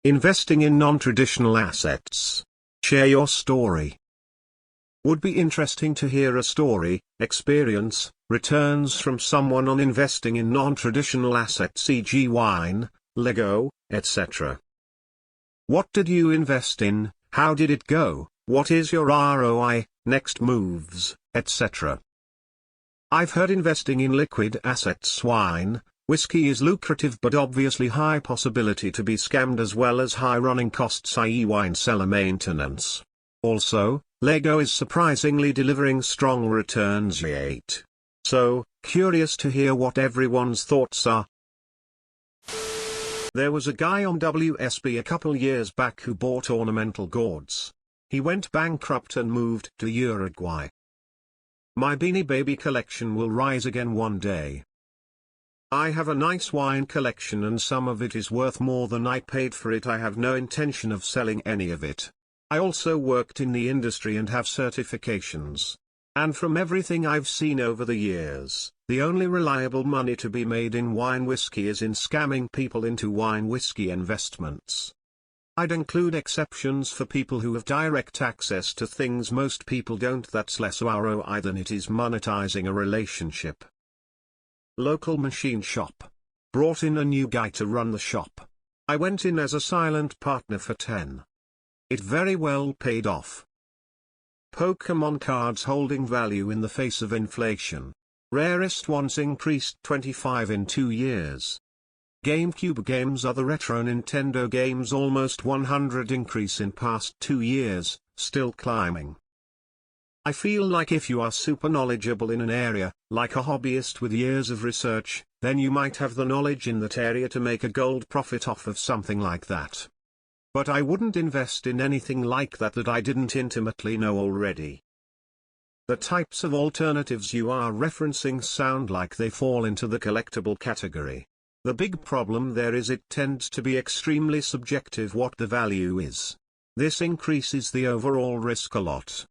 Investing in non-traditional assets. Share your story. Would be interesting to hear a story, experience, returns from someone on investing in non-traditional assets, e.g. wine, Lego, etc. What did you invest in, how did it go, what is your ROI, next moves, etc. I've heard investing in liquid assets, wine, whiskey is lucrative but obviously high possibility to be scammed as well as high running costs, i.e. wine cellar maintenance. Also, Lego is surprisingly delivering strong returns yet. So, curious to hear what everyone's thoughts are. There was a guy on WSB a couple years back who bought ornamental gourds. He went bankrupt and moved to Uruguay. My Beanie Baby collection will rise again one day. I have a nice wine collection and some of it is worth more than I paid for it. I have no intention of selling any of it. I also worked in the industry and have certifications. And from everything I've seen over the years, the only reliable money to be made in wine whiskey is in scamming people into wine whiskey investments. I'd include exceptions for people who have direct access to things most people don't. That's less ROI than it is monetizing a relationship. Local machine shop. Brought in a new guy to run the shop. I went in as a silent partner for 10. It very well paid off. Pokemon cards holding value in the face of inflation. Rarest ones increased 25 in 2 years. GameCube games, other retro Nintendo games, almost 100 increase in past 2 years, still climbing. I feel like if you are super knowledgeable in an area, like a hobbyist with years of research, then you might have the knowledge in that area to make a gold profit off of something like that. But I wouldn't invest in anything like that I didn't intimately know already. The types of alternatives you are referencing sound like they fall into the collectible category. The big problem there is it tends to be extremely subjective what the value is. This increases the overall risk a lot.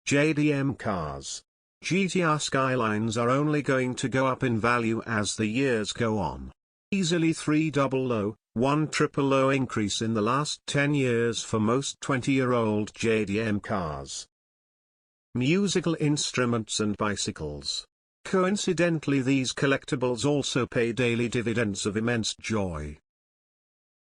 JDM cars. GTR Skylines are only going to go up in value as the years go on. Easily 300, 100 increase in the last 10 years for most 20-year-old JDM cars. Musical instruments and bicycles. Coincidentally, these collectibles also pay daily dividends of immense joy.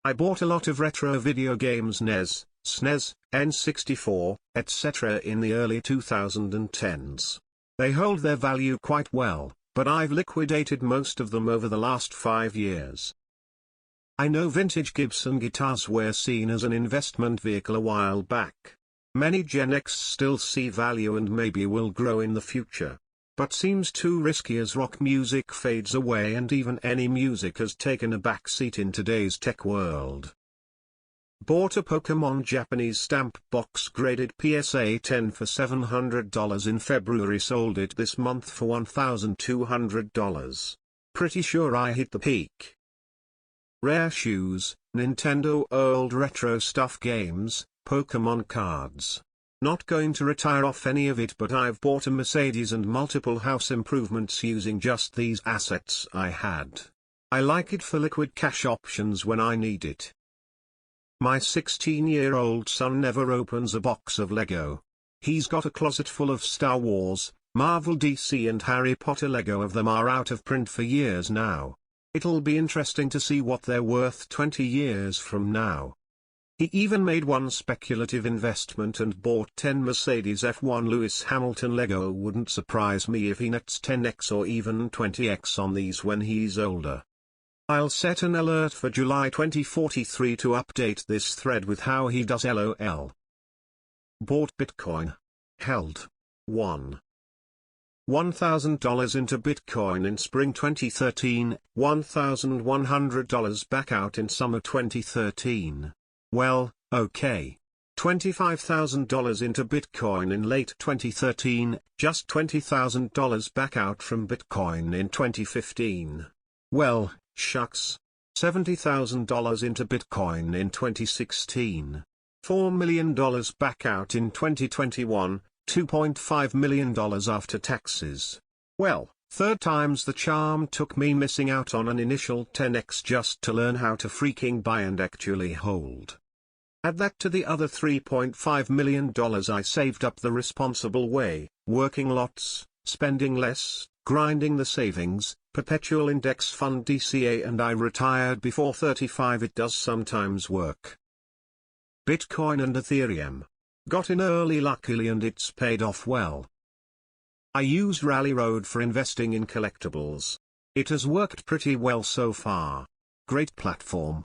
I bought a lot of retro video games, NES, SNES, N64, etc. in the early 2010s. They hold their value quite well, but I've liquidated most of them over the last 5 years. I know vintage Gibson guitars were seen as an investment vehicle a while back. Many Gen X still see value and maybe will grow in the future. But seems too risky as rock music fades away and even any music has taken a backseat in today's tech world. Bought a Pokemon Japanese stamp box graded PSA 10 for $700 in February, sold it this month for $1,200. Pretty sure I hit the peak. Rare shoes, Nintendo old retro stuff, games, Pokemon cards. Not going to retire off any of it, but I've bought a Mercedes and multiple house improvements using just these assets I had. I like it for liquid cash options when I need it. My 16-year-old son never opens a box of Lego. He's got a closet full of Star Wars, Marvel, DC and Harry Potter. Lego of them are out of print for years now. It'll be interesting to see what they're worth 20 years from now. He even made one speculative investment and bought 10 Mercedes F1 Lewis Hamilton Lego. Wouldn't surprise me if he nets 10x or even 20x on these when he's older. I'll set an alert for July 2043 to update this thread with how he does. LOL. Bought Bitcoin. Held. $1,000 into Bitcoin in spring 2013, $1,100 back out in summer 2013. Well, okay. $25,000 into Bitcoin in late 2013, just $20,000 back out from Bitcoin in 2015. Well, shucks. $70,000 into Bitcoin in 2016. $4 million back out in 2021, $2.5 million after taxes. Well, Third time's the charm, took me missing out on an initial 10x just to learn how to freaking buy and actually hold. Add that to the other $3.5 million I saved up the responsible way, working lots, spending less, grinding the savings, perpetual index fund DCA, and I retired before 35. It does sometimes work. Bitcoin and Ethereum. Got in early luckily and it's paid off well. I used Rally Road for investing in collectibles. It has worked pretty well so far. Great platform.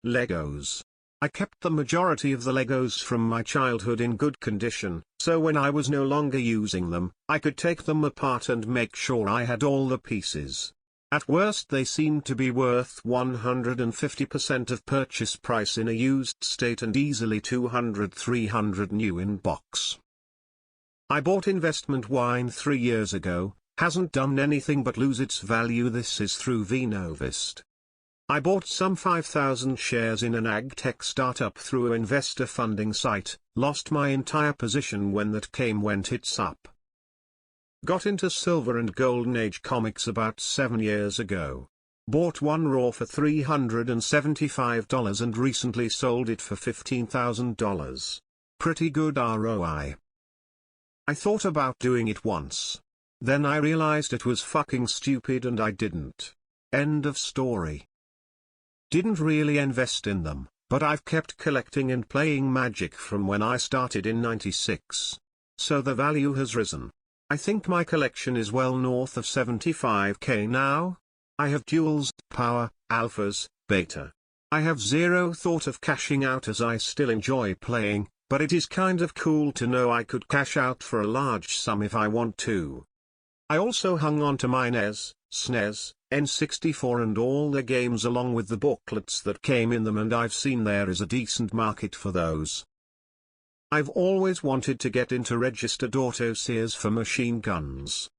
Legos. I kept the majority of the Legos from my childhood in good condition, so when I was no longer using them, I could take them apart and make sure I had all the pieces. At worst they seemed to be worth 150% of purchase price in a used state and easily 200-300 new in box. I bought investment wine 3 years ago, hasn't done anything but lose its value. This is through Vinovist. I bought some 5,000 shares in an ag-tech startup through an investor funding site, lost my entire position when that came when it's up. Got into Silver and Golden Age comics about 7 years ago. Bought one raw for $375 and recently sold it for $15,000. Pretty good ROI. I thought about doing it once. Then I realized it was fucking stupid and I didn't. End of story. Didn't really invest in them, but I've kept collecting and playing Magic from when I started in '96. So the value has risen. I think my collection is well north of 75k now. I have duals, power, alphas, beta. I have zero thought of cashing out as I still enjoy playing, but it is kind of cool to know I could cash out for a large sum if I want to. I also hung on to my NES, SNES, N64 and all the games along with the booklets that came in them, and I've seen there is a decent market for those. I've always wanted to get into registered autoseers for machine guns.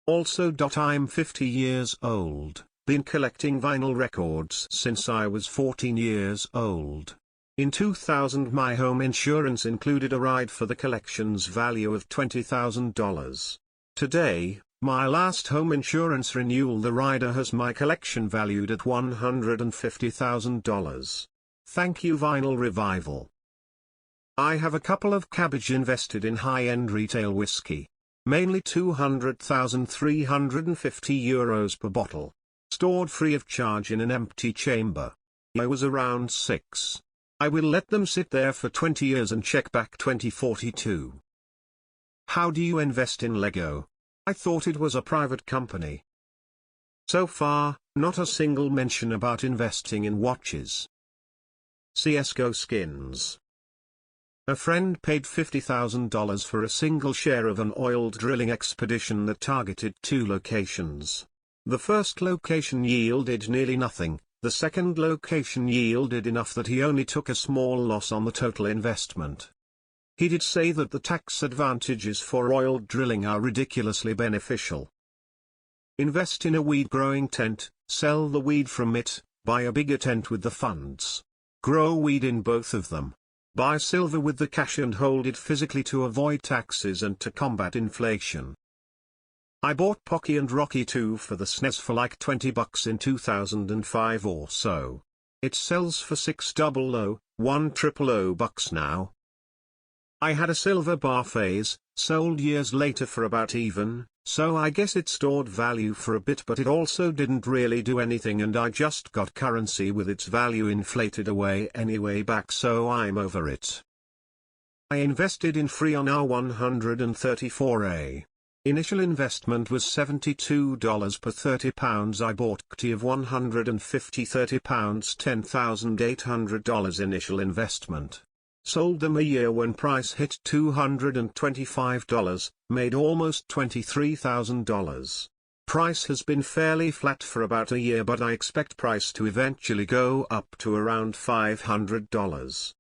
Also. I'm 50 years old, been collecting vinyl records since I was 14 years old. In 2000 my home insurance included a ride for the collection's value of $20,000. Today, my last home insurance renewal, the rider has my collection valued at $150,000. Thank you Vinyl Revival. I have a couple of cabbage invested in high-end retail whiskey. Mainly €200,350 per bottle. Stored free of charge in an empty chamber. I was around 6. I will let them sit there for 20 years and check back 2042. How do you invest in Lego? I thought it was a private company. So far, not a single mention about investing in watches. CSGO skins. A friend paid $50,000 for a single share of an oil drilling expedition that targeted 2 locations. The first location yielded nearly nothing, the second location yielded enough that he only took a small loss on the total investment. He did say that the tax advantages for oil drilling are ridiculously beneficial. Invest in a weed-growing tent, sell the weed from it, buy a bigger tent with the funds. Grow weed in both of them. Buy silver with the cash and hold it physically to avoid taxes and to combat inflation. I bought Pocky and Rocky 2 for the SNES for like $20 in 2005 or so. It sells for $600-$1,000 now. I had a silver bar phase, sold years later for about even, so I guess it stored value for a bit, but it also didn't really do anything and I just got currency with its value inflated away anyway back, so I'm over it. I invested in Freon R134A. Initial investment was $72 per £30. I bought CT of 150 £30, $10,800 initial investment. Sold them a year when price hit $225, made almost $23,000. Price has been fairly flat for about a year, but I expect price to eventually go up to around $500.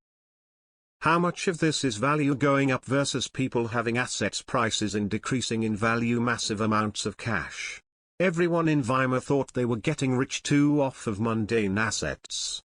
How much of this is value going up versus people having assets prices in decreasing in value, massive amounts of cash? Everyone in Weimar thought they were getting rich too off of mundane assets.